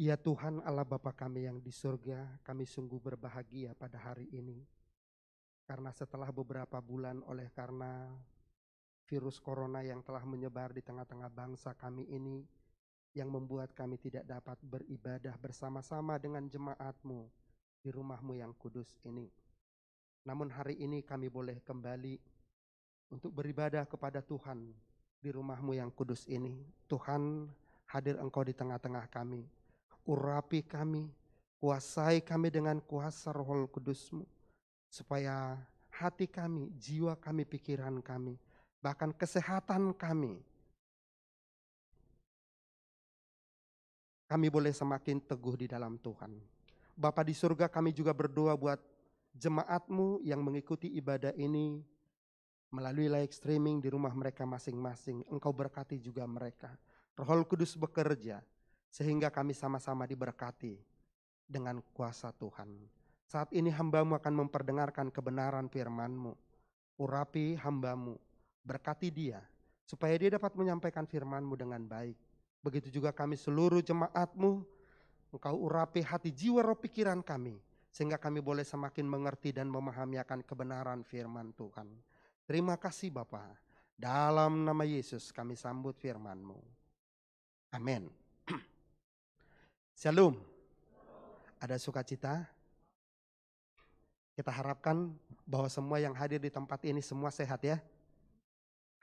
Ya Tuhan Allah Bapa kami yang di surga, kami sungguh berbahagia pada hari ini. Karena setelah beberapa bulan oleh karena virus corona yang telah menyebar di tengah-tengah bangsa kami ini, yang membuat kami tidak dapat beribadah bersama-sama dengan jemaat-Mu di rumah-Mu yang kudus ini. Namun hari ini kami boleh kembali untuk beribadah kepada Tuhan di rumah-Mu yang kudus ini. Tuhan, hadir Engkau di tengah-tengah kami. Urapi kami, kuasai kami dengan kuasa Roh Kudus-Mu, supaya hati kami, jiwa kami, pikiran kami, bahkan kesehatan kami boleh semakin teguh di dalam Tuhan. Bapa di surga, kami juga berdoa buat jemaat-Mu yang mengikuti ibadah ini melalui live streaming di rumah mereka masing-masing. Engkau berkati juga mereka. Roh Kudus bekerja sehingga kami sama-sama diberkati dengan kuasa Tuhan. Saat ini hamba-Mu akan memperdengarkan kebenaran firman-Mu. Urapi hamba-Mu, berkati dia, supaya dia dapat menyampaikan firman-Mu dengan baik. Begitu juga kami seluruh jemaat-Mu, Engkau urapi hati, jiwa, roh, pikiran kami, sehingga kami boleh semakin mengerti dan memahami akan kebenaran firman Tuhan. Terima kasih Bapa. Dalam nama Yesus kami sambut firman-Mu. Amin. Shalom. Ada sukacita? Kita harapkan bahwa semua yang hadir di tempat ini semua sehat ya.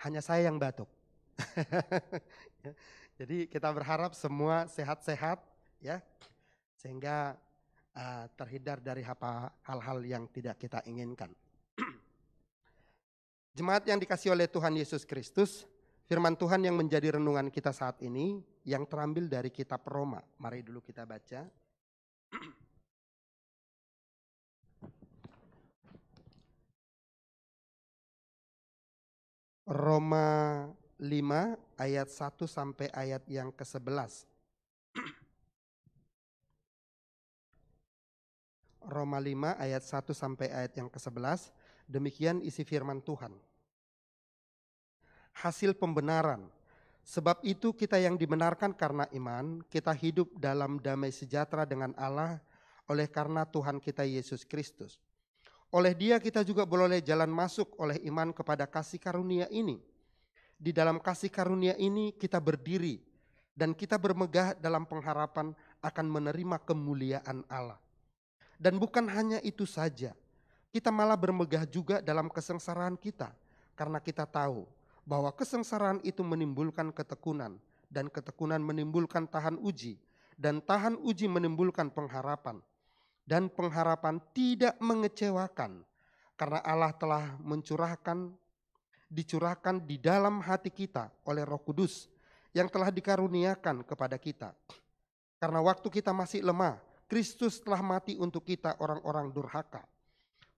Hanya saya yang batuk. Jadi kita berharap semua sehat-sehat ya. Sehingga terhindar dari hal-hal yang tidak kita inginkan. Jemaat yang dikasihi oleh Tuhan Yesus Kristus, firman Tuhan yang menjadi renungan kita saat ini yang terambil dari kitab Roma. Mari dulu kita baca. Roma 5 ayat 1 sampai ayat yang ke-11. Roma 5 ayat 1 sampai ayat yang ke-11. Demikian isi firman Tuhan. Hasil pembenaran. Sebab itu kita yang dibenarkan karena iman, kita hidup dalam damai sejahtera dengan Allah oleh karena Tuhan kita Yesus Kristus. Oleh Dia kita juga boleh jalan masuk oleh iman kepada kasih karunia ini. Di dalam kasih karunia ini kita berdiri dan kita bermegah dalam pengharapan akan menerima kemuliaan Allah. Dan bukan hanya itu saja, kita malah bermegah juga dalam kesengsaraan kita, karena kita tahu bahwa kesengsaraan itu menimbulkan ketekunan, dan ketekunan menimbulkan tahan uji, dan tahan uji menimbulkan pengharapan. Dan pengharapan tidak mengecewakan, karena Allah telah dicurahkan di dalam hati kita oleh Roh Kudus yang telah dikaruniakan kepada kita. Karena waktu kita masih lemah, Kristus telah mati untuk kita orang-orang durhaka.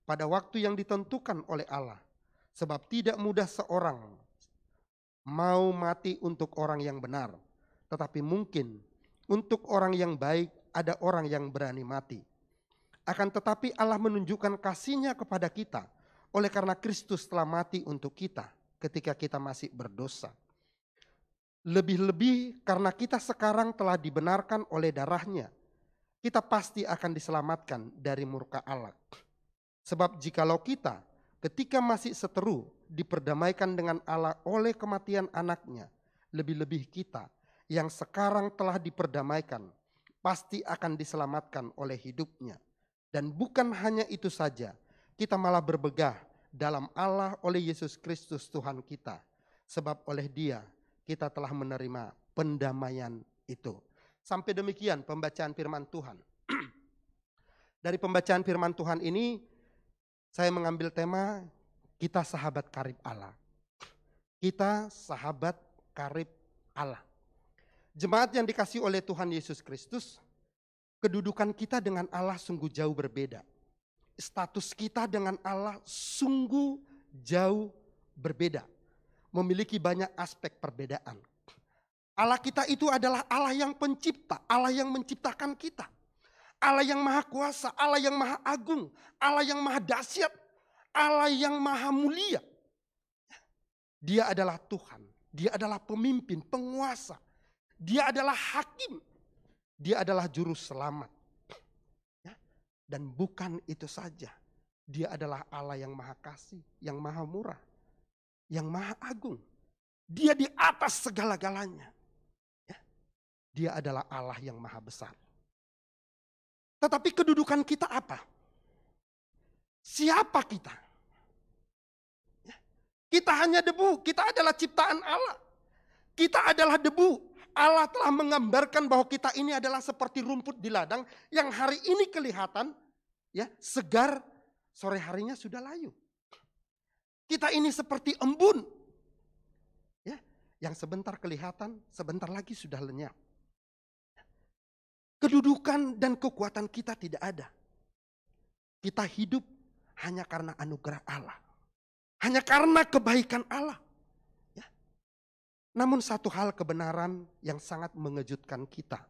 Pada waktu yang ditentukan oleh Allah, sebab tidak mudah seorang mau mati untuk orang yang benar, tetapi mungkin untuk orang yang baik ada orang yang berani mati. Akan tetapi Allah menunjukkan kasih-Nya kepada kita oleh karena Kristus telah mati untuk kita ketika kita masih berdosa. Lebih-lebih karena kita sekarang telah dibenarkan oleh darah-Nya, kita pasti akan diselamatkan dari murka Allah. Sebab jikalau kita ketika masih seteru diperdamaikan dengan Allah oleh kematian anak-Nya, lebih-lebih kita yang sekarang telah diperdamaikan pasti akan diselamatkan oleh hidup-Nya. Dan bukan hanya itu saja, kita malah bermegah dalam Allah oleh Yesus Kristus Tuhan kita. Sebab oleh Dia kita telah menerima pendamaian itu. Sampai demikian pembacaan firman Tuhan. Dari pembacaan firman Tuhan ini, saya mengambil tema kita sahabat karib Allah. Kita sahabat karib Allah. Jemaat yang dikasihi oleh Tuhan Yesus Kristus, kedudukan kita dengan Allah sungguh jauh berbeda. Status kita dengan Allah sungguh jauh berbeda. Memiliki banyak aspek perbedaan. Allah kita itu adalah Allah yang pencipta, Allah yang menciptakan kita. Allah yang maha kuasa, Allah yang maha agung, Allah yang maha dahsyat, Allah yang maha mulia. Dia adalah Tuhan, Dia adalah pemimpin, penguasa. Dia adalah hakim. Dia adalah juru selamat. Ya. Dan bukan itu saja. Dia adalah Allah yang maha kasih, yang maha murah, yang maha agung. Dia di atas segala-galanya. Ya. Dia adalah Allah yang maha besar. Tetapi kedudukan kita apa? Siapa kita? Ya. Kita hanya debu, kita adalah ciptaan Allah. Kita adalah debu. Allah telah menggambarkan bahwa kita ini adalah seperti rumput di ladang yang hari ini kelihatan ya segar, sore harinya sudah layu. Kita ini seperti embun. Ya, yang sebentar kelihatan, sebentar lagi sudah lenyap. Kedudukan dan kekuatan kita tidak ada. Kita hidup hanya karena anugerah Allah. Hanya karena kebaikan Allah. Ya. Namun satu hal kebenaran yang sangat mengejutkan kita.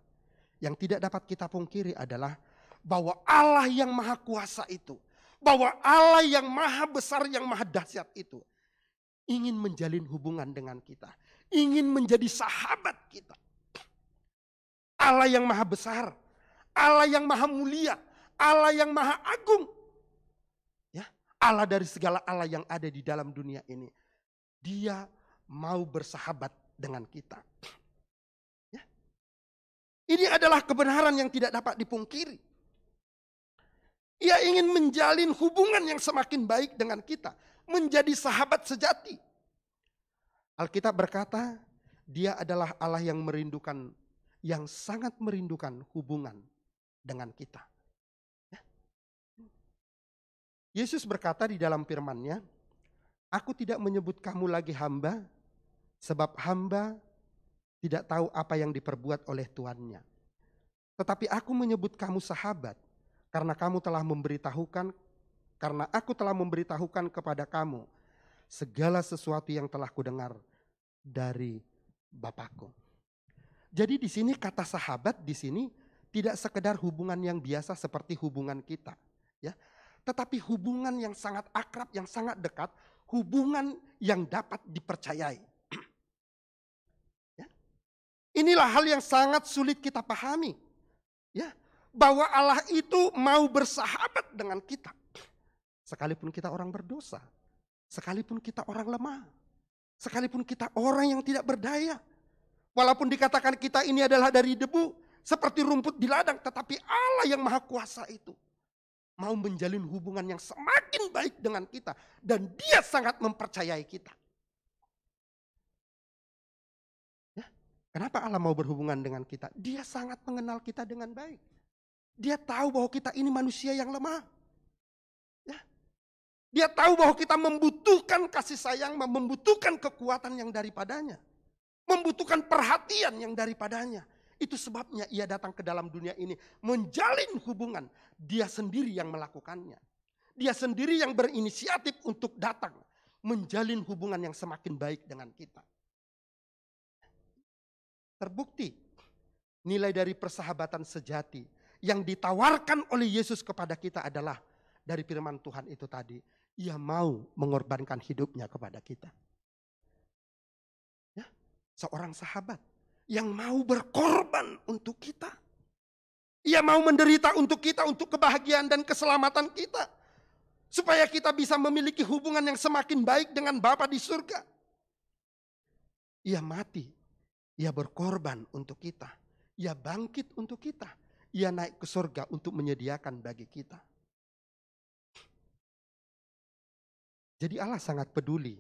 Yang tidak dapat kita pungkiri adalah bahwa Allah yang maha kuasa itu. Bahwa Allah yang maha besar, yang maha dahsyat itu. Ingin menjalin hubungan dengan kita. Ingin menjadi sahabat kita. Allah yang maha besar, Allah yang maha mulia, Allah yang maha agung. Ya, Allah dari segala Allah yang ada di dalam dunia ini. Dia mau bersahabat dengan kita. Ya. Ini adalah kebenaran yang tidak dapat dipungkiri. Ia ingin menjalin hubungan yang semakin baik dengan kita, menjadi sahabat sejati. Alkitab berkata, Dia adalah Allah yang merindukan, yang sangat merindukan hubungan dengan kita. Ya. Yesus berkata di dalam firman-Nya, Aku tidak menyebut kamu lagi hamba, sebab hamba tidak tahu apa yang diperbuat oleh tuannya. Tetapi aku menyebut kamu sahabat, karena aku telah memberitahukan kepada kamu segala sesuatu yang telah kudengar dari Bapakku. Jadi di sini kata sahabat di sini tidak sekedar hubungan yang biasa seperti hubungan kita, ya. Tetapi hubungan yang sangat akrab, yang sangat dekat, hubungan yang dapat dipercayai. Ya. Inilah hal yang sangat sulit kita pahami, ya, bahwa Allah itu mau bersahabat dengan kita, sekalipun kita orang berdosa, sekalipun kita orang lemah, sekalipun kita orang yang tidak berdaya. Walaupun dikatakan kita ini adalah dari debu, seperti rumput di ladang, tetapi Allah yang maha kuasa itu mau menjalin hubungan yang semakin baik dengan kita. Dan Dia sangat mempercayai kita. Ya, kenapa Allah mau berhubungan dengan kita? Dia sangat mengenal kita dengan baik. Dia tahu bahwa kita ini manusia yang lemah. Ya. Dia tahu bahwa kita membutuhkan kasih sayang, membutuhkan kekuatan yang daripadanya. Membutuhkan perhatian yang daripadanya. Itu sebabnya Ia datang ke dalam dunia ini. Menjalin hubungan. Dia sendiri yang melakukannya. Dia sendiri yang berinisiatif untuk datang. Menjalin hubungan yang semakin baik dengan kita. Terbukti. Nilai dari persahabatan sejati. Yang ditawarkan oleh Yesus kepada kita adalah. Dari firman Tuhan itu tadi. Ia mau mengorbankan hidupnya kepada kita. Seorang sahabat yang mau berkorban untuk kita. Ia mau menderita untuk kita, untuk kebahagiaan dan keselamatan kita. Supaya kita bisa memiliki hubungan yang semakin baik dengan Bapa di surga. Ia mati, Ia berkorban untuk kita. Ia bangkit untuk kita. Ia naik ke surga untuk menyediakan bagi kita. Jadi Allah sangat peduli,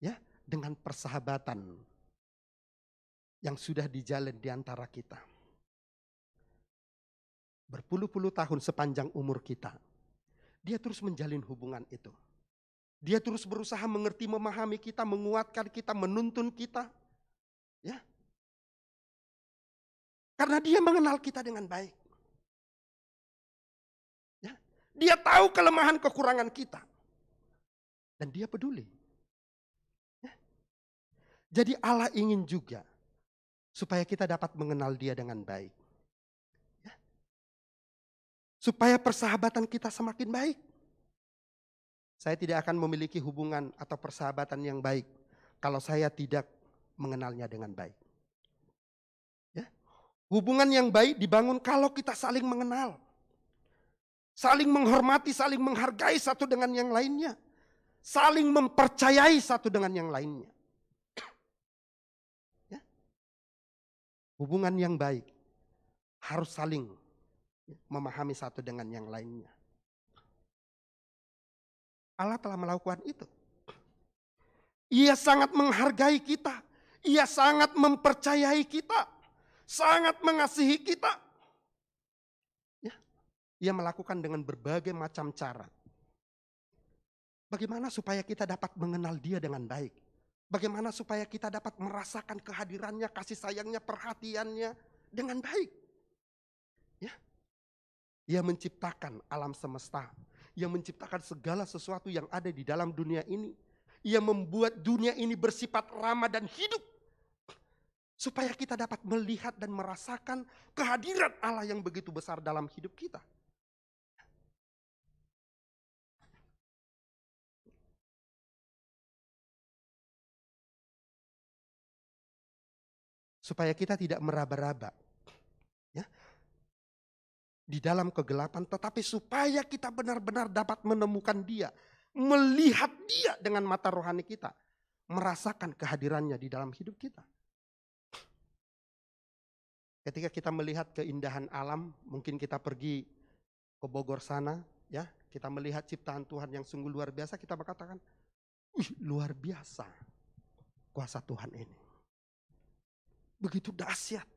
ya, dengan persahabatan yang sudah dijalin di antara kita. Berpuluh-puluh tahun sepanjang umur kita, Dia terus menjalin hubungan itu. Dia terus berusaha mengerti, memahami kita, menguatkan kita, menuntun kita. Ya. Karena Dia mengenal kita dengan baik. Ya. Dia tahu kelemahan kekurangan kita. Dan Dia peduli. Jadi Allah ingin juga supaya kita dapat mengenal Dia dengan baik. Ya. Supaya persahabatan kita semakin baik. Saya tidak akan memiliki hubungan atau persahabatan yang baik kalau saya tidak mengenalnya dengan baik. Ya. Hubungan yang baik dibangun kalau kita saling mengenal. Saling menghormati, saling menghargai satu dengan yang lainnya. Saling mempercayai satu dengan yang lainnya. Ya. Hubungan yang baik harus saling memahami satu dengan yang lainnya. Allah telah melakukan itu. Ia sangat menghargai kita. Ia sangat mempercayai kita. Sangat mengasihi kita. Ya. Ia melakukan dengan berbagai macam cara. Bagaimana supaya kita dapat mengenal Dia dengan baik? Bagaimana supaya kita dapat merasakan kehadirannya, kasih sayangnya, perhatiannya dengan baik? Ya. Ia menciptakan alam semesta. Ia menciptakan segala sesuatu yang ada di dalam dunia ini. Ia membuat dunia ini bersifat ramah dan hidup. Supaya kita dapat melihat dan merasakan kehadiran Allah yang begitu besar dalam hidup kita. Supaya kita tidak meraba-raba. Ya. Di dalam kegelapan, tetapi supaya kita benar-benar dapat menemukan Dia. Melihat Dia dengan mata rohani kita. Merasakan kehadirannya di dalam hidup kita. Ketika kita melihat keindahan alam, mungkin kita pergi ke Bogor sana, ya, kita melihat ciptaan Tuhan yang sungguh luar biasa, kita berkatakan, "Wih, luar biasa kuasa Tuhan ini. Begitu dahsyat."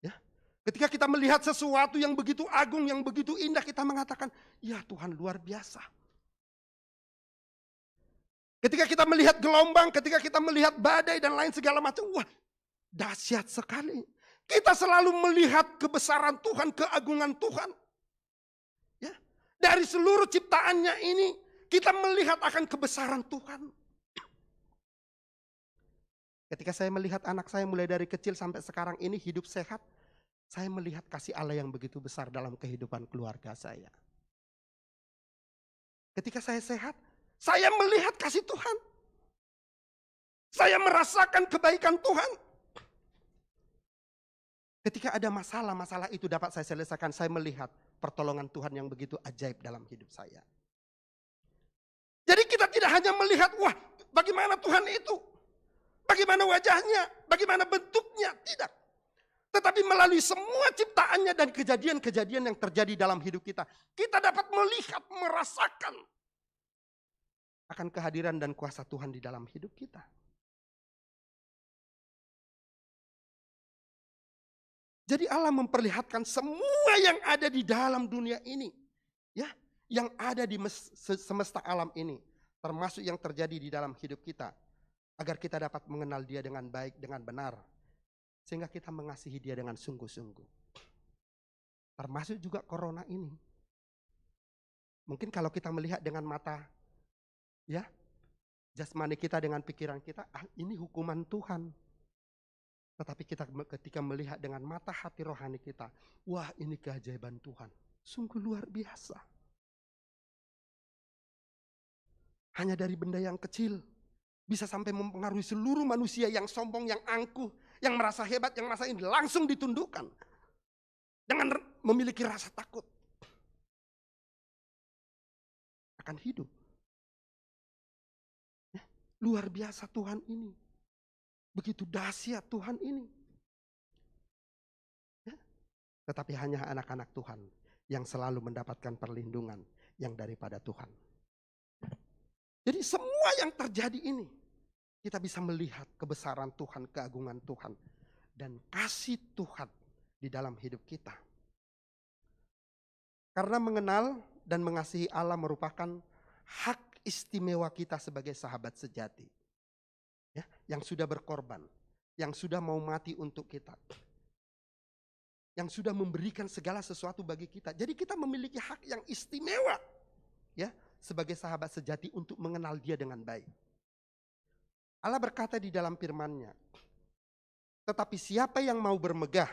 Ya. Ketika kita melihat sesuatu yang begitu agung, yang begitu indah, kita mengatakan, "Ya Tuhan, luar biasa." Ketika kita melihat gelombang, ketika kita melihat badai dan lain segala macam, wah, dahsyat sekali. Kita selalu melihat kebesaran Tuhan, keagungan Tuhan. Ya. Dari seluruh ciptaannya ini, kita melihat akan kebesaran Tuhan. Ketika saya melihat anak saya mulai dari kecil sampai sekarang ini hidup sehat, saya melihat kasih Allah yang begitu besar dalam kehidupan keluarga saya. Ketika saya sehat, saya melihat kasih Tuhan. Saya merasakan kebaikan Tuhan. Ketika ada masalah itu dapat saya selesaikan, saya melihat pertolongan Tuhan yang begitu ajaib dalam hidup saya. Jadi kita tidak hanya melihat, wah, bagaimana Tuhan itu, bagaimana wajahnya, bagaimana bentuknya, tidak. Tetapi melalui semua ciptaannya dan kejadian-kejadian yang terjadi dalam hidup kita, kita dapat melihat, merasakan akan kehadiran dan kuasa Tuhan di dalam hidup kita. Jadi Allah memperlihatkan semua yang ada di dalam dunia ini. Ya, yang ada di semesta alam ini. Termasuk yang terjadi di dalam hidup kita. Agar kita dapat mengenal Dia dengan baik, dengan benar. Sehingga kita mengasihi Dia dengan sungguh-sungguh. Termasuk juga corona ini. Mungkin kalau kita melihat dengan mata, ya, jasmani kita dengan pikiran kita, ini hukuman Tuhan. Tetapi kita ketika melihat dengan mata hati rohani kita, wah, ini keajaiban Tuhan. Sungguh luar biasa. Hanya dari benda yang kecil, bisa sampai mempengaruhi seluruh manusia yang sombong, yang angkuh, yang merasa hebat, yang merasa ini langsung ditundukkan. Dengan memiliki rasa takut. Akan hidup. Ya, luar biasa Tuhan ini. Begitu dahsyat Tuhan ini. Ya. Tetapi hanya anak-anak Tuhan yang selalu mendapatkan perlindungan yang daripada Tuhan. Jadi semua yang terjadi ini, kita bisa melihat kebesaran Tuhan, keagungan Tuhan, dan kasih Tuhan di dalam hidup kita. Karena mengenal dan mengasihi Allah merupakan hak istimewa kita sebagai sahabat sejati. Ya, yang sudah berkorban, yang sudah mau mati untuk kita, yang sudah memberikan segala sesuatu bagi kita. Jadi kita memiliki hak yang istimewa, ya, sebagai sahabat sejati untuk mengenal Dia dengan baik. Allah berkata di dalam firman-Nya, tetapi siapa yang mau bermegah,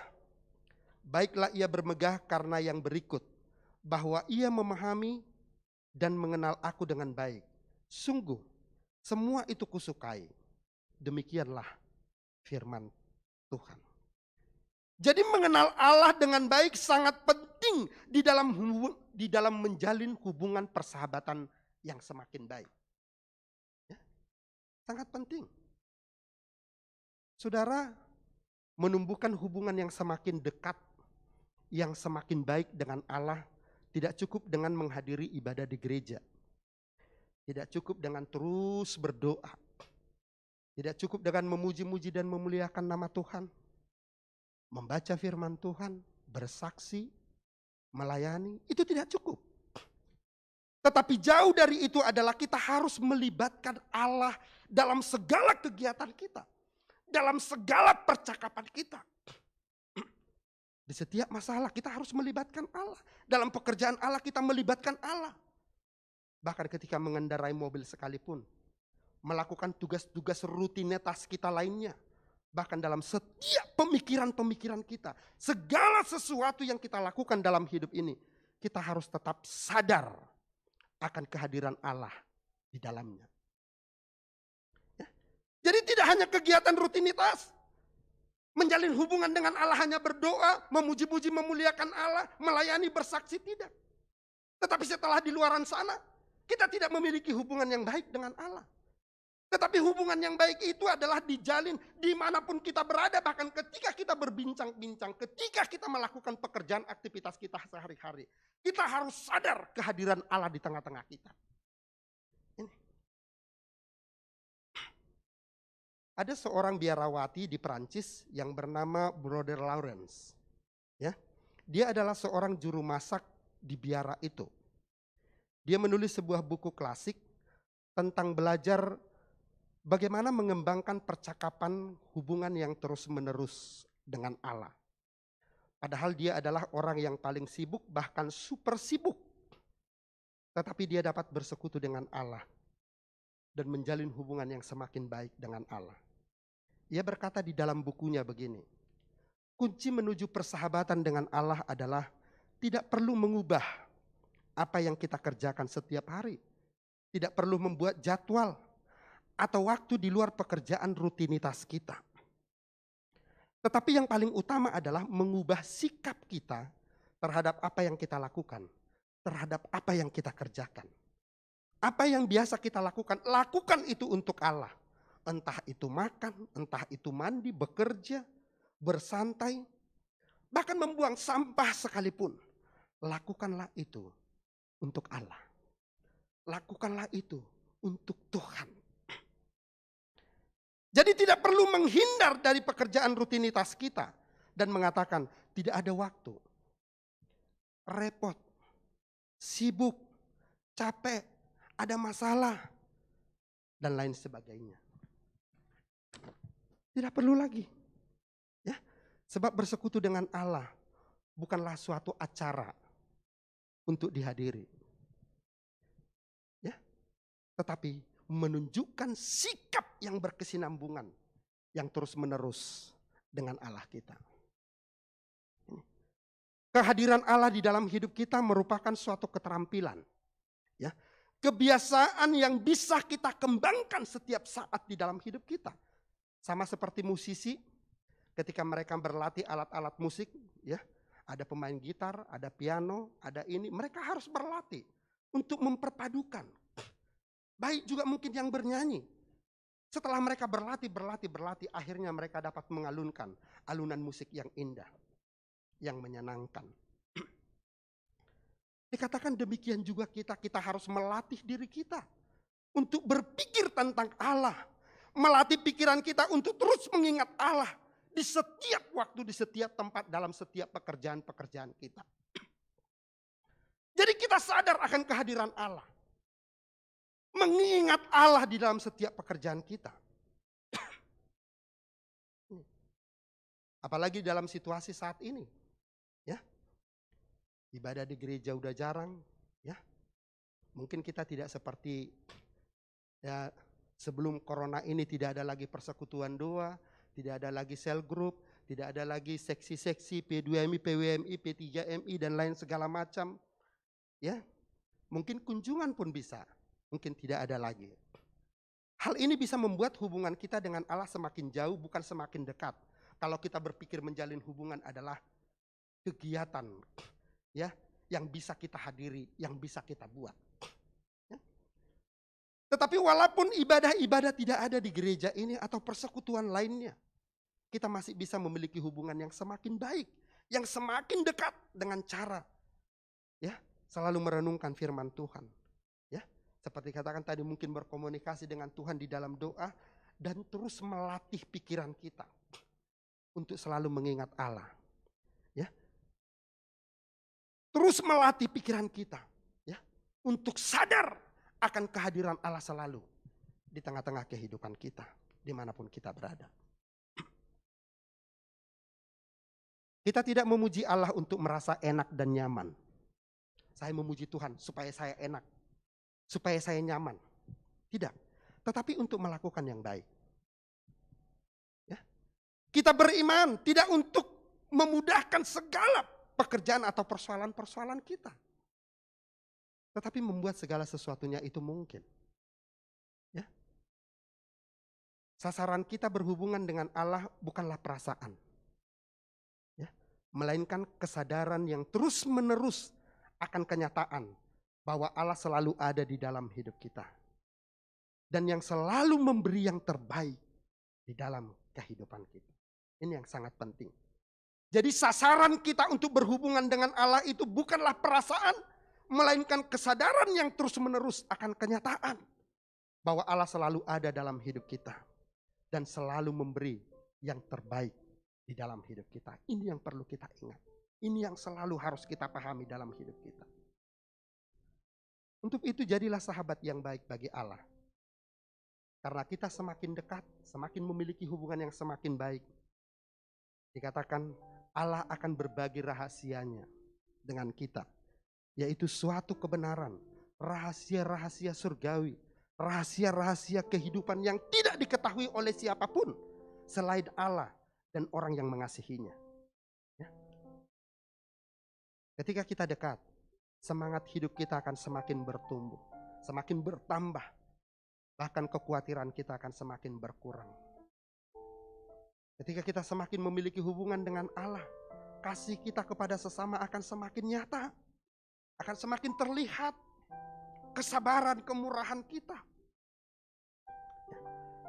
baiklah ia bermegah karena yang berikut, bahwa ia memahami dan mengenal Aku dengan baik. Sungguh, semua itu kusukai. Demikianlah firman Tuhan. Jadi mengenal Allah dengan baik sangat penting di dalam menjalin hubungan persahabatan yang semakin baik. Ya, sangat penting. Saudara, menumbuhkan hubungan yang semakin dekat, yang semakin baik dengan Allah, tidak cukup dengan menghadiri ibadah di gereja. Tidak cukup dengan terus berdoa. Tidak cukup dengan memuji-muji dan memuliakan nama Tuhan. Membaca firman Tuhan, bersaksi, melayani, itu tidak cukup. Tetapi jauh dari itu adalah kita harus melibatkan Allah dalam segala kegiatan kita. Dalam segala percakapan kita. Di setiap masalah kita harus melibatkan Allah. Dalam pekerjaan Allah kita melibatkan Allah. Bahkan ketika mengendarai mobil sekalipun, melakukan tugas-tugas rutinitas kita lainnya. Bahkan dalam setiap pemikiran-pemikiran kita, segala sesuatu yang kita lakukan dalam hidup ini, kita harus tetap sadar akan kehadiran Allah di dalamnya. Ya. Jadi tidak hanya kegiatan rutinitas, menjalin hubungan dengan Allah hanya berdoa, memuji-muji, memuliakan Allah, melayani, bersaksi, tidak. Tetapi setelah di luaran sana, kita tidak memiliki hubungan yang baik dengan Allah. Tetapi hubungan yang baik itu adalah dijalin dimanapun kita berada. Bahkan ketika kita berbincang-bincang, ketika kita melakukan pekerjaan aktivitas kita sehari-hari. Kita harus sadar kehadiran Allah di tengah-tengah kita. Ini. Ada seorang biarawati di Perancis yang bernama Brother Lawrence. Ya, dia adalah seorang juru masak di biara itu. Dia menulis sebuah buku klasik tentang belajar bagaimana mengembangkan percakapan hubungan yang terus-menerus dengan Allah. Padahal dia adalah orang yang paling sibuk, bahkan super sibuk. Tetapi dia dapat bersekutu dengan Allah dan menjalin hubungan yang semakin baik dengan Allah. Ia berkata di dalam bukunya begini, kunci menuju persahabatan dengan Allah adalah tidak perlu mengubah apa yang kita kerjakan setiap hari. Tidak perlu membuat jadwal atau waktu di luar pekerjaan rutinitas kita. Tetapi yang paling utama adalah mengubah sikap kita terhadap apa yang kita lakukan, terhadap apa yang kita kerjakan. Apa yang biasa kita lakukan, lakukan itu untuk Allah. Entah itu makan, entah itu mandi, bekerja, bersantai, bahkan membuang sampah sekalipun. Lakukanlah itu untuk Allah. Lakukanlah itu untuk Tuhan. Jadi tidak perlu menghindar dari pekerjaan rutinitas kita dan mengatakan tidak ada waktu. Repot, sibuk, capek, ada masalah dan lain sebagainya. Tidak perlu lagi. Ya, sebab bersekutu dengan Allah bukanlah suatu acara untuk dihadiri. Ya. Tetapi menunjukkan sikap yang berkesinambungan yang terus-menerus dengan Allah kita. Kehadiran Allah di dalam hidup kita merupakan suatu keterampilan. Ya. Kebiasaan yang bisa kita kembangkan setiap saat di dalam hidup kita. Sama seperti musisi ketika mereka berlatih alat-alat musik, ya, ada pemain gitar, ada piano, ada ini, mereka harus berlatih untuk memperpadukan. Baik juga mungkin yang bernyanyi. Setelah mereka berlatih, akhirnya mereka dapat mengalunkan alunan musik yang indah, yang menyenangkan. Dikatakan demikian juga kita harus melatih diri kita untuk berpikir tentang Allah. Melatih pikiran kita untuk terus mengingat Allah di setiap waktu, di setiap tempat, dalam setiap pekerjaan-pekerjaan kita. Jadi kita sadar akan kehadiran Allah. Mengingat Allah di dalam setiap pekerjaan kita. Apalagi dalam situasi saat ini. Ya. Ibadah di gereja udah jarang. Ya. Mungkin kita tidak seperti ya, sebelum corona ini, tidak ada lagi persekutuan doa, tidak ada lagi sel group, tidak ada lagi seksi-seksi P2MI, PWMI, P3MI dan lain segala macam. Ya. Mungkin kunjungan pun bisa, mungkin tidak ada lagi. Hal ini bisa membuat hubungan kita dengan Allah semakin jauh, bukan semakin dekat. kalau kita berpikir menjalin hubungan adalah kegiatan ya yang bisa kita hadiri, yang bisa kita buat. Ya. Tetapi walaupun ibadah-ibadah tidak ada di gereja ini atau persekutuan lainnya, kita masih bisa memiliki hubungan yang semakin baik, yang semakin dekat dengan cara ya selalu merenungkan firman Tuhan. Ya, seperti katakan tadi, mungkin berkomunikasi dengan Tuhan di dalam doa dan terus melatih pikiran kita untuk selalu mengingat Allah. Ya. Terus melatih pikiran kita ya untuk sadar akan kehadiran Allah selalu di tengah-tengah kehidupan kita dimanapun kita berada. Kita tidak memuji Allah untuk merasa enak dan nyaman. Saya memuji Tuhan supaya saya enak, supaya saya nyaman. Tidak, tetapi untuk melakukan yang baik. Ya. Kita beriman tidak untuk memudahkan segala pekerjaan atau persoalan-persoalan kita, tetapi membuat segala sesuatunya itu mungkin. Ya. Sasaran kita berhubungan dengan Allah bukanlah perasaan, ya, melainkan kesadaran yang terus-menerus akan kenyataan bahwa Allah selalu ada di dalam hidup kita dan yang selalu memberi yang terbaik di dalam kehidupan kita. Ini yang sangat penting. Jadi sasaran kita untuk berhubungan dengan Allah itu bukanlah perasaan, melainkan kesadaran yang terus-menerus akan kenyataan bahwa Allah selalu ada dalam hidup kita dan selalu memberi yang terbaik di dalam hidup kita. Ini yang perlu kita ingat. Ini yang selalu harus kita pahami dalam hidup kita. Untuk itu jadilah sahabat yang baik bagi Allah. Karena kita semakin dekat, semakin memiliki hubungan yang semakin baik. Dikatakan Allah akan berbagi rahasianya dengan kita, yaitu suatu kebenaran, rahasia-rahasia surgawi, rahasia-rahasia kehidupan yang tidak diketahui oleh siapapun selain Allah dan orang yang mengasihinya. Ya. Ketika kita dekat, semangat hidup kita akan semakin bertumbuh, semakin bertambah, bahkan kekhawatiran kita akan semakin berkurang. Ketika kita semakin memiliki hubungan dengan Allah, kasih kita kepada sesama akan semakin nyata, akan semakin terlihat kesabaran, kemurahan kita.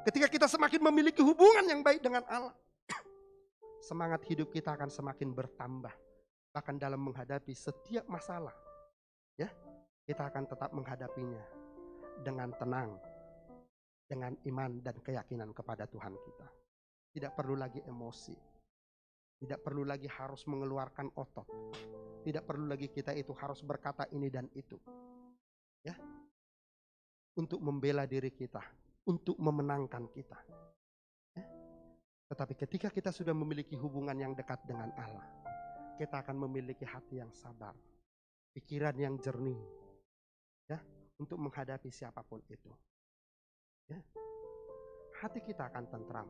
Ketika kita semakin memiliki hubungan yang baik dengan Allah, semangat hidup kita akan semakin bertambah. Bahkan dalam menghadapi setiap masalah, ya, kita akan tetap menghadapinya dengan tenang, dengan iman dan keyakinan kepada Tuhan kita. Tidak perlu lagi emosi. Tidak perlu lagi harus mengeluarkan otot. Tidak perlu lagi kita itu harus berkata ini dan itu. Ya. Untuk membela diri kita, untuk memenangkan kita. Ya. Tetapi ketika kita sudah memiliki hubungan yang dekat dengan Allah, kita akan memiliki hati yang sabar, pikiran yang jernih, ya, untuk menghadapi siapapun itu. Ya. Hati kita akan tentram.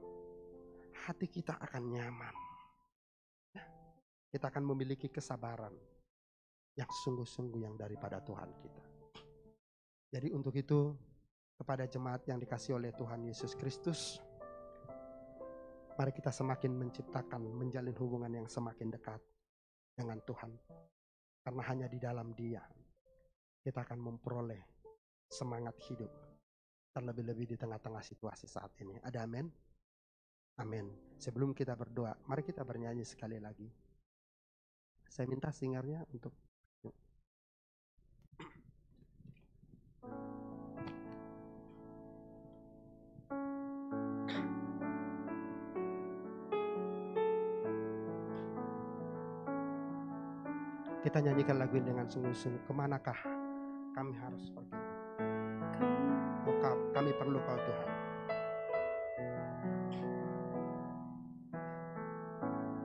Hati kita akan nyaman. Ya. Kita akan memiliki kesabaran yang sungguh-sungguh yang daripada Tuhan kita. Jadi untuk itu, kepada jemaat yang dikasihi oleh Tuhan Yesus Kristus, mari kita semakin menciptakan, menjalin hubungan yang semakin dekat dengan Tuhan. Karena hanya di dalam Dia kita akan memperoleh semangat hidup, terlebih-lebih di tengah-tengah situasi saat ini. Ada amin? Amin. Sebelum kita berdoa, mari kita bernyanyi sekali lagi. Saya minta singernya untuk kita nyanyikan lagu ini dengan sungguh-sungguh. Kemanakah kami harus pergi? Oh, kami perlu Kau Tuhan.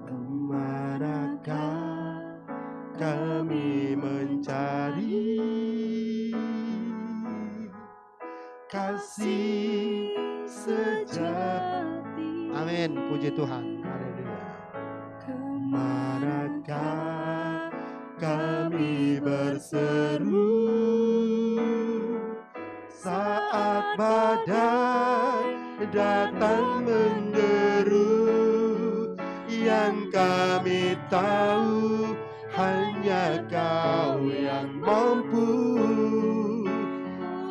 Kemanakah kami mencari kasih sejati? Amin, puji Tuhan. Haleluya. Kemanakah kami berseru saat badai datang menderu? yang kami tahu hanya Kau yang mampu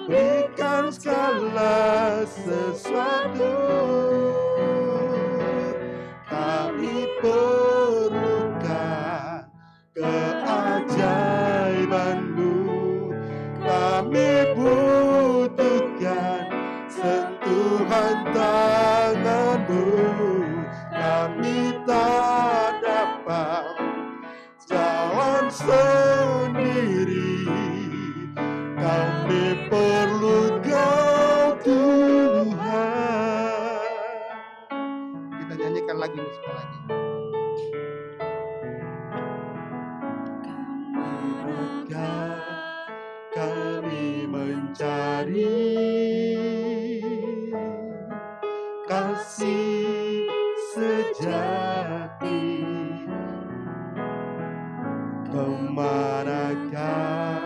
berikan segala sesuatu. Kami perlukan keajaiban-Mu, kami butuhkan sentuhan tangan-Mu, kami tak dapat jalan sendiri, kami perlu Kau Tuhan. Kita nyanyikan lagi nih sekali lagi. Kemanakah kami mencari kasih sejati? Kemanakah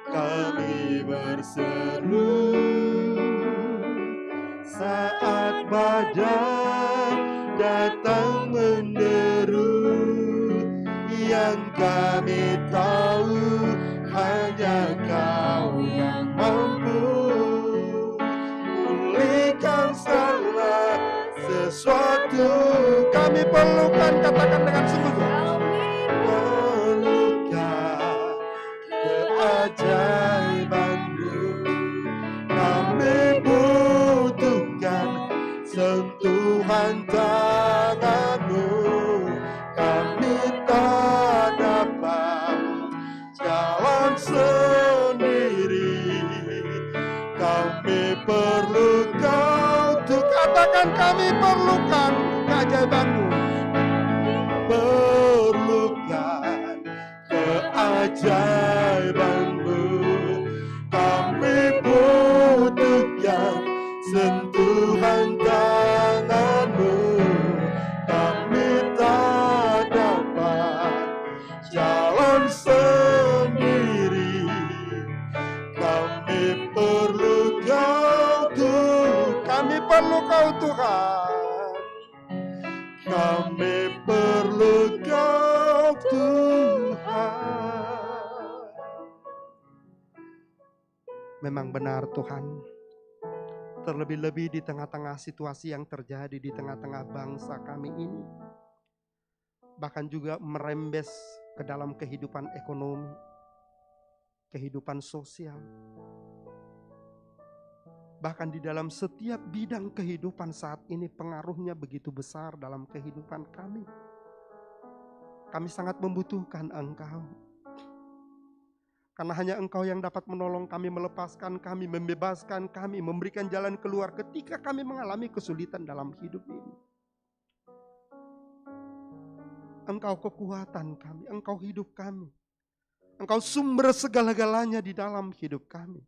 kami berseru saat badai datang menderu? Yang kami tahu hanya Kau yang mampu pulihkan segala sesuatu. Kami perlukan, katakan dengan sungguh-sungguh. Perlukan keajaiban-Mu, kami butuhkan sentuhan tangan-Mu, kami tak dapat jalan sendiri, kami perlu Kau Tuhan. Katakan kami perlukan keajaiban-Mu. Perlukan keajaiban-Mu, kami butuhkan sentuhan tangan-Mu, kami tak dapat jalan sendiri, kami perlu Kau Tuhan. Kami perlu Kau Tuhan. Kami perlu Kau Tuhan. Memang benar Tuhan. Terlebih-lebih di tengah-tengah situasi yang terjadi di tengah-tengah bangsa kami ini. Bahkan juga merembes ke dalam kehidupan ekonomi, kehidupan sosial. Bahkan di dalam setiap bidang kehidupan saat ini pengaruhnya begitu besar dalam kehidupan kami. Kami sangat membutuhkan Engkau. Karena hanya Engkau yang dapat menolong kami, melepaskan kami, membebaskan kami, memberikan jalan keluar ketika kami mengalami kesulitan dalam hidup ini. Engkau kekuatan kami, Engkau hidup kami. Engkau sumber segala-galanya di dalam hidup kami.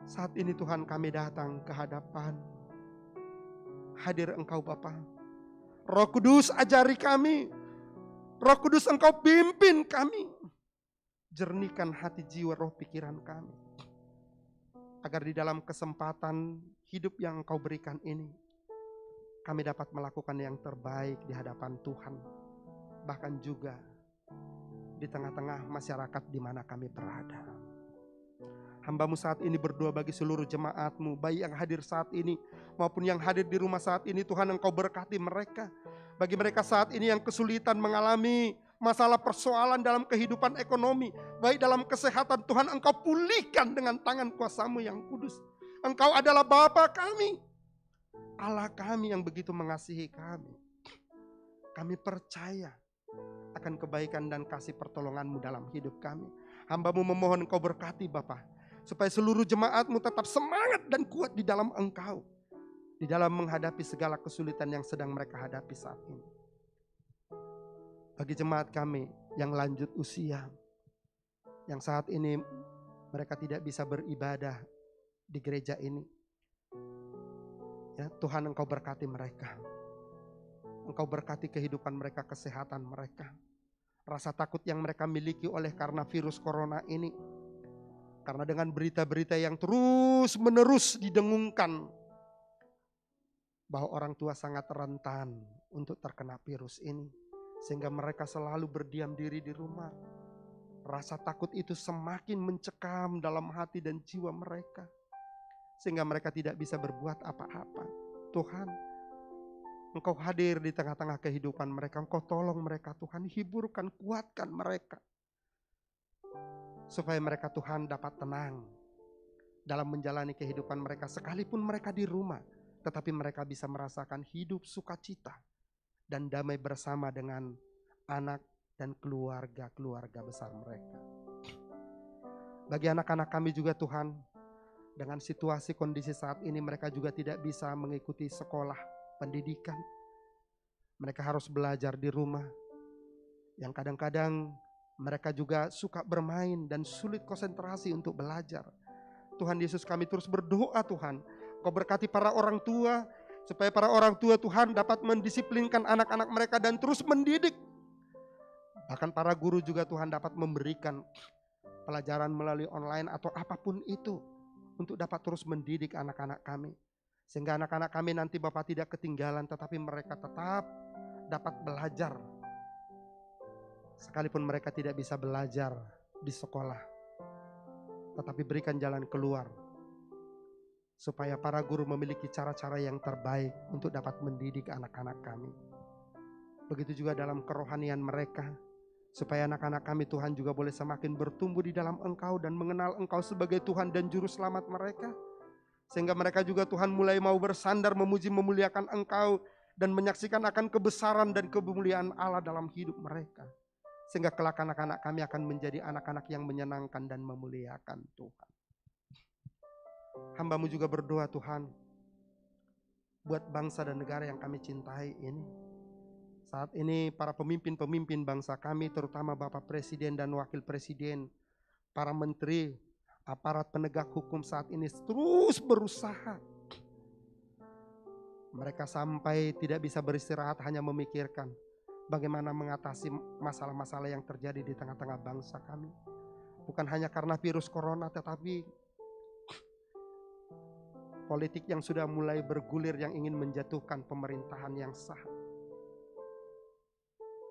Saat ini Tuhan kami datang ke hadapan. Hadir Engkau Bapa. Roh Kudus ajari kami. Roh Kudus Engkau pimpin kami. Jernihkan hati jiwa roh pikiran kami. Agar di dalam kesempatan hidup yang Engkau berikan ini, kami dapat melakukan yang terbaik di hadapan Tuhan. Bahkan juga di tengah-tengah masyarakat di mana kami berada. Hamba-Mu saat ini berdoa bagi seluruh jemaat-Mu, baik yang hadir saat ini maupun yang hadir di rumah saat ini. Tuhan Engkau berkati mereka. Bagi mereka saat ini yang kesulitan mengalami masalah persoalan dalam kehidupan ekonomi, baik dalam kesehatan, Tuhan Engkau pulihkan dengan tangan kuasa-Mu yang kudus. Engkau adalah Bapa kami, Allah kami yang begitu mengasihi kami. Kami percaya akan kebaikan dan kasih pertolongan-Mu dalam hidup kami. Hamba-Mu memohon Engkau berkati Bapa, supaya seluruh jemaat-Mu tetap semangat dan kuat di dalam Engkau, di dalam menghadapi segala kesulitan yang sedang mereka hadapi saat ini. Bagi jemaat kami yang lanjut usia, yang saat ini mereka tidak bisa beribadah di gereja ini, ya Tuhan Engkau berkati mereka. Engkau berkati kehidupan mereka, kesehatan mereka. Rasa takut yang mereka miliki oleh karena virus corona ini, karena dengan berita-berita yang terus menerus didengungkan bahwa orang tua sangat rentan untuk terkena virus ini. Sehingga mereka selalu berdiam diri di rumah. Rasa takut itu semakin mencekam dalam hati dan jiwa mereka. Sehingga mereka tidak bisa berbuat apa-apa. Tuhan, Engkau hadir di tengah-tengah kehidupan mereka. Engkau tolong mereka Tuhan. Hiburkan, kuatkan mereka. Supaya mereka Tuhan dapat tenang dalam menjalani kehidupan mereka. Sekalipun mereka di rumah, tetapi mereka bisa merasakan hidup sukacita dan damai bersama dengan anak dan keluarga-keluarga besar mereka. Bagi anak-anak kami juga Tuhan, dengan situasi kondisi saat ini mereka juga tidak bisa mengikuti sekolah pendidikan. Mereka harus belajar di rumah. Yang kadang-kadang mereka juga suka bermain dan sulit konsentrasi untuk belajar. Tuhan Yesus, kami terus berdoa Tuhan, Kau berkati para orang tua, supaya para orang tua Tuhan dapat mendisiplinkan anak-anak mereka dan terus mendidik. Bahkan para guru juga Tuhan dapat memberikan pelajaran melalui online atau apapun itu, untuk dapat terus mendidik anak-anak kami. Sehingga anak-anak kami nanti Bapak tidak ketinggalan, tetapi mereka tetap dapat belajar. Sekalipun mereka tidak bisa belajar di sekolah, tetapi berikan jalan keluar. Supaya para guru memiliki cara-cara yang terbaik untuk dapat mendidik anak-anak kami. Begitu juga dalam kerohanian mereka. Supaya anak-anak kami Tuhan juga boleh semakin bertumbuh di dalam Engkau dan mengenal Engkau sebagai Tuhan dan Juru Selamat mereka. Sehingga mereka juga Tuhan mulai mau bersandar, memuji, memuliakan Engkau dan menyaksikan akan kebesaran dan kemuliaan Allah dalam hidup mereka. Sehingga kelak anak-anak kami akan menjadi anak-anak yang menyenangkan dan memuliakan Tuhan. Hamba-Mu juga berdoa Tuhan, buat bangsa dan negara yang kami cintai ini. Saat ini para pemimpin-pemimpin bangsa kami, terutama Bapak Presiden dan Wakil Presiden, para menteri, aparat penegak hukum saat ini terus berusaha. Mereka sampai tidak bisa beristirahat hanya memikirkan bagaimana mengatasi masalah-masalah yang terjadi di tengah-tengah bangsa kami. Bukan hanya karena virus corona, tetapi politik yang sudah mulai bergulir yang ingin menjatuhkan pemerintahan yang sah.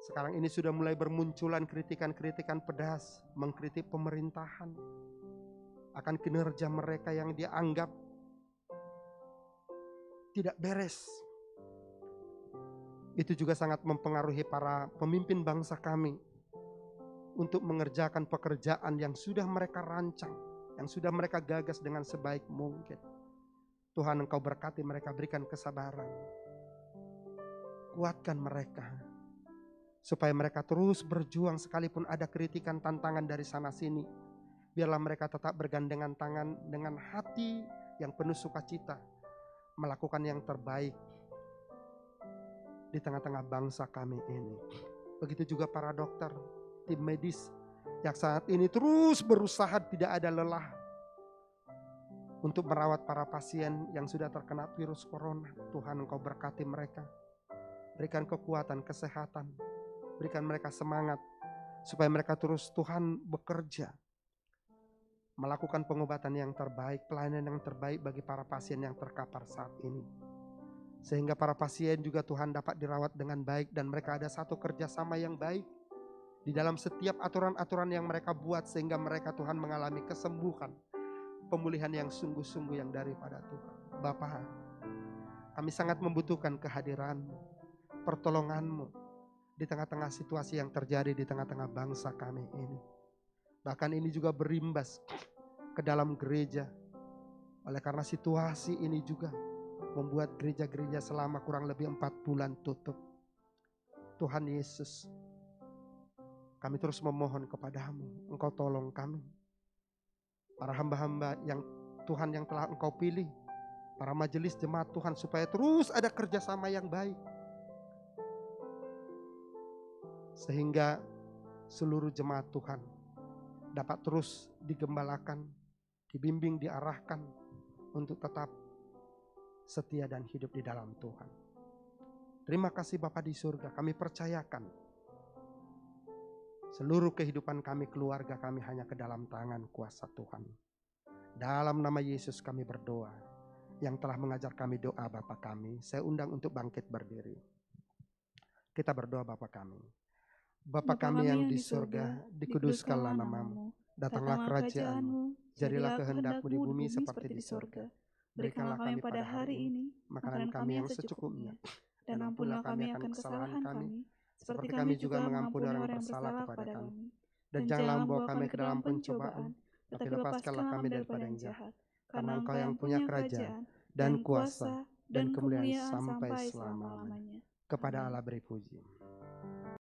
Sekarang ini sudah mulai bermunculan kritikan-kritikan pedas, mengkritik pemerintahan akan kinerja mereka yang dianggap tidak beres. Itu juga sangat mempengaruhi para pemimpin bangsa kami untuk mengerjakan pekerjaan yang sudah mereka rancang, yang sudah mereka gagas dengan sebaik mungkin. Tuhan, Engkau berkati mereka, berikan kesabaran. Kuatkan mereka, supaya mereka terus berjuang sekalipun ada kritikan, tantangan dari sana sini. Biarlah mereka tetap bergandengan tangan dengan hati yang penuh sukacita, melakukan yang terbaik di tengah-tengah bangsa kami ini. Begitu juga para dokter, tim medis yang saat ini terus berusaha tidak ada lelah untuk merawat para pasien yang sudah terkena virus corona. Tuhan, Engkau berkati mereka, berikan kekuatan, kesehatan, berikan mereka semangat, supaya mereka terus Tuhan bekerja, melakukan pengobatan yang terbaik, pelayanan yang terbaik bagi para pasien yang terkapar saat ini. Sehingga para pasien juga Tuhan dapat dirawat dengan baik dan mereka ada satu kerjasama yang baik di dalam setiap aturan-aturan yang mereka buat, sehingga mereka Tuhan mengalami kesembuhan, pemulihan yang sungguh-sungguh yang daripada Tuhan. Bapa, kami sangat membutuhkan kehadiran-Mu, pertolongan-Mu di tengah-tengah situasi yang terjadi di tengah-tengah bangsa kami ini. Bahkan ini juga berimbas ke dalam gereja. Oleh karena situasi ini juga membuat gereja-gereja selama kurang lebih 4 bulan tutup. Tuhan Yesus, kami terus memohon kepada-Mu, Engkau tolong kami. Para hamba-hamba yang Tuhan yang telah Engkau pilih, para majelis jemaat Tuhan, supaya terus ada kerjasama yang baik. Sehingga seluruh jemaat Tuhan dapat terus digembalakan, dibimbing, diarahkan untuk tetap setia dan hidup di dalam Tuhan. Terima kasih Bapa di surga, kami percayakan seluruh kehidupan kami, keluarga kami hanya ke dalam tangan kuasa Tuhan. Dalam nama Yesus kami berdoa. Yang telah mengajar kami doa Bapa kami, saya undang untuk bangkit berdiri. Kita berdoa Bapa kami. Bapa kami yang di surga, dikuduskanlah namamu. Datanglah kerajaanmu, jadilah kehendak-Mu di bumi seperti di surga. Berikanlah kami pada hari ini makanan kami yang secukupnya, dan ampunilah kami akan kesalahan kami, seperti kami juga mengampuni orang yang bersalah kepada kami. Dan janganlah membawa kami ke dalam pencobaan, tapi lepaskanlah kami daripada yang jahat. Karena Engkau yang punya kerajaan, dan kuasa, dan kemuliaan sampai selama-lamanya. Kepada Allah beri puji.